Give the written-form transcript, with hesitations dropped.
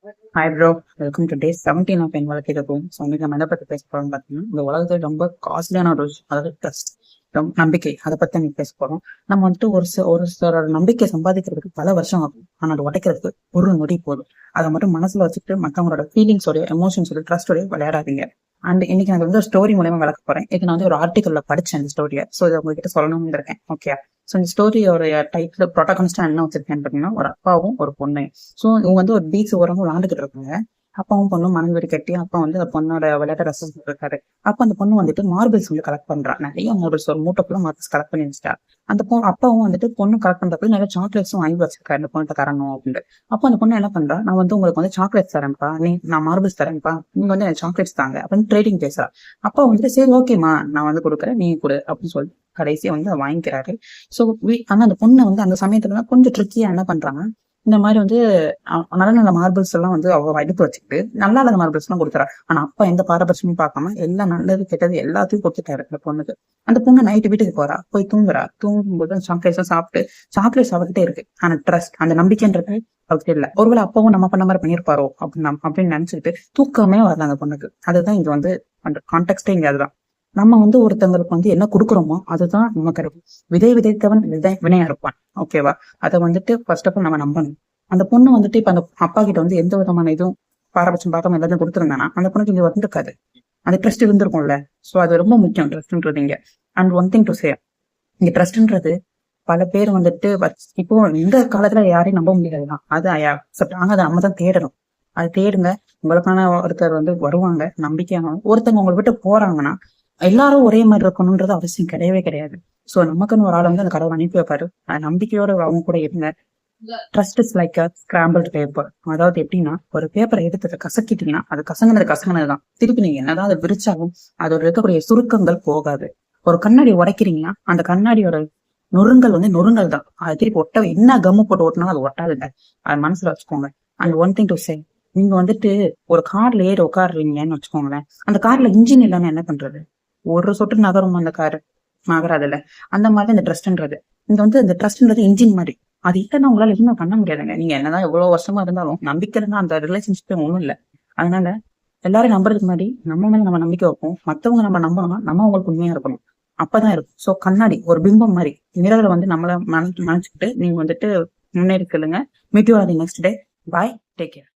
Hi bro, welcome to day 17 of என் வாழ்க்கை இருக்கும். ஸோ இன்னைக்கு நம்ம எதை பற்றி பேச போறோம்னு பார்த்தீங்கன்னா, இந்த உலகத்தில் ரொம்ப காஸ்ட்லியான ஒரு விஷயம், அதாவது ட்ரஸ்ட், நம்பிக்கை. அதை பற்றி நம்ம பேச போறோம். நம்ம வந்துட்டு ஒரு சிலரோட நம்பிக்கை சம்பாதிக்கிறதுக்கு பல வருஷம் ஆகும், ஆனால் அது உடைக்கிறதுக்கு ஒரு நொடி போதும். அதை மட்டும் மனசுல வச்சுட்டு மற்றவங்களோட ஃபீலிங்ஸோட எமோஷன்ஸோட ட்ரஸ்டோட விளையாடாதீங்க. அண்ட் இன்னைக்கு நான் வந்து ஒரு ஸ்டோரி மூலமா விளக்க போறேன். இது நான் வந்து ஒரு ஆர்டிக்கல்ல படிச்சேன் இந்த ஸ்டோரியை. ஸோ இதை உங்ககிட்ட சொல்லணும்னு இருக்கேன். ஓகே, ஸோ இந்த ஸ்டோரியோட டைட்டில் ப்ரோட்டகனிஸ்டா என்ன வச்சிருக்கேன்னு பார்த்தீங்கன்னா, ஒரு அப்பாவும் ஒரு பொண்ணு. ஸோ இவங்க வந்து ஒரு பீச் ஓரமா விளாண்டுக்கிட்டு இருக்காங்க. அப்பாவும் பொண்ணும் மணல் வீடு கட்டி அப்பா வந்து அந்த பொண்ணோட விளையாட்ட ரசிச்சுட்டு இருக்காரு. அப்ப அந்த பொண்ணு வந்துட்டு மார்பிள்ஸ் வந்து கலெக்ட் பண்றா. நிறைய மார்பிள்ஸ், ஒரு மூட்டைக்குள்ள மார்பிள்ஸ் கலெக்ட் பண்ணி வச்சுட்டா. அந்த அப்பாவும் வந்துட்டு பொண்ணு கலெக்ட் பண்றப்ப நிறைய சாக்லேட்ஸும் வாங்கி வச்சிருக்காரு அந்த பொண்ணு தரணும் அப்படின்ட்டு. அப்போ அந்த பொண்ணு என்ன பண்றா, நான் வந்து உங்களுக்கு வந்து சாக்லேட்ஸ் தரேன்ப்பா, நான் மார்பிள்ஸ் தரேன்ப்பா, நீங்க வந்து எனக்கு சாக்லேட்ஸ் தாங்க அப்படின்னு ட்ரேடிங் பேசுறா. அப்பா வந்துட்டு சரி ஓகேமா, நான் வந்து கொடுக்குறேன், நீங்க கொடு அப்படின்னு சொல்லி கடைசியா வந்து அதை வாங்கிக்கிறாரு. ஸோ ஆனா அந்த பொண்ணை வந்து அந்த சமயத்துல கொஞ்சம் ட்ரிக்கியா என்ன பண்றாங்க, இந்த மாதிரி வந்து நல்ல நல்ல மார்பிள்ஸ் எல்லாம் வந்து அவ எடுத்து வச்சுக்கிட்டு நல்லா இல்லாத மார்பிள்ஸ் எல்லாம் கொடுத்துறா. ஆனா அப்பா எந்த பாரபட்சமும் பார்க்காம எல்லாம் நல்லது கெட்டது எல்லாத்தையும் கொடுத்துட்டாரு அந்த பொண்ணுக்கு. அந்த பொண்ணு நைட்டு வீட்டுக்கு போறா, போய் தூங்குறா. தூங்கும்போது சாக்லேட்ஸும் சாப்பிட்டு சாக்லேட்ஸ் அவகிட்டே இருக்கு. ஆனா ட்ரஸ்ட், அந்த நம்பிக்கைன்றது அவகிட்ட இல்ல. ஒருவேளை அப்பாவும் நம்ம பண்ண மாதிரி பண்ணியிருப்பாரோ அப்படின்னு நினைச்சுக்கிட்டு தூக்கமே வரல அந்த பொண்ணுக்கு. அதுதான் இங்க வந்து அந்த கான்டெக்டே இங்க அதுதான். நம்ம வந்து ஒருத்தவங்களுக்கு வந்து என்ன கொடுக்குறோமோ அதுதான் நம்ம கிடைக்கும். விதை விதைத்தவன் வினையா இருப்பான். ஓகேவா? அதை வந்துட்டு ஃபர்ஸ்ட் ஆஃப் ஆல் நம்ம நம்பணும். அந்த பொண்ணு வந்துட்டு இப்ப அந்த அப்பா கிட்ட வந்து எந்த விதமான இதுவும் பாரபட்சம் பார்க்காம எல்லாத்தையும் கொடுத்துருந்தானா அந்த பொண்ணுக்கு இங்க வந்திருக்காது. அந்த ட்ரஸ்ட் இருந்திருக்கும்ல. சோ அது ரொம்ப முக்கியம் ட்ரஸ்ட்ன்றது இங்க. And one thing to say, இங்க ட்ரஸ்ட்ன்றது பல பேர் வந்துட்டு இப்போ இந்த காலத்துல யாரையும் நம்ப முடியாதுதான். அது ஆனா அதை நம்ம தான் தேடணும். அது தேடுங்க. உங்களுக்கான ஒருத்தர் வந்து வருவாங்க, நம்பிக்கையான ஒருத்தவங்க உங்களை விட்டு போறாங்கன்னா எல்லாரும் ஒரே மாதிரி இருக்கணும்ன்றது அவசியம் கிடையவே கிடையாது. சோ நமக்குன்னு ஒரு ஆள் வந்து அந்த கடவுள் அனுப்பி வைப்பாரு. நம்பிக்கையோட அவங்க கூட இருங்க. Trust is like a scrambled paper. அதாவது எப்படின்னா, ஒரு பேப்பரை எடுத்து கசக்கிட்டீங்கன்னா அது கசங்கினதுதான். திருப்பி நீங்க என்னதான் அதை விரிச்சாலும் அதோட இருக்கக்கூடிய சுருக்கங்கள் போகாது. ஒரு கண்ணாடி உடைக்கிறீங்கன்னா அந்த கண்ணாடியோட நொறுங்கள் வந்து நொறுங்கள் தான். அது திருப்பி என்ன கம்மு போட்டு ஓட்டினாலும் அது ஒட்டாதுங்க. அது மனசுல வச்சுக்கோங்க. And one thing to say, நீங்க வந்துட்டு ஒரு கார்ல ஏறி உட்காடுறீங்கன்னு வச்சுக்கோங்களேன். அந்த கார்ல இன்ஜின் இல்லைன்னு என்ன பண்றது? ஒரு சொட்டு நகரும் அந்த காரு நகராதுல்ல. அந்த மாதிரி இந்த ட்ரஸ்ட்ன்றது இங்க வந்து இந்த ட்ரஸ்ட்ன்றது இன்ஜின் மாதிரி. அது இல்லைன்னா உங்களால எதுவுமே பண்ண முடியாதுங்க. நீங்க என்னதான் எவ்வளவு வருஷமா இருந்தாலும் நம்பிக்கைன்னா அந்த ரிலேஷன்ஷிப்பே ஒண்ணும் இல்லை. அதனால எல்லாரும் நம்புறதுக்கு முன்னாடி நம்ம மேல நம்ம நம்பிக்கை வைப்போம். மத்தவங்க நம்ம நம்பணும்னா நம்ம அவங்களுக்கு உண்மையா இருக்கணும். அப்பதான் இருக்கும். சோ கண்ணாடி ஒரு பிம்பம் மாதிரி மிரர்ல வந்து நம்மள நினைச்சுக்கிட்டு நீங்க வந்துட்டு முன்னேறி சொல்லுங்க. Meet you are the next day. Bye, take care.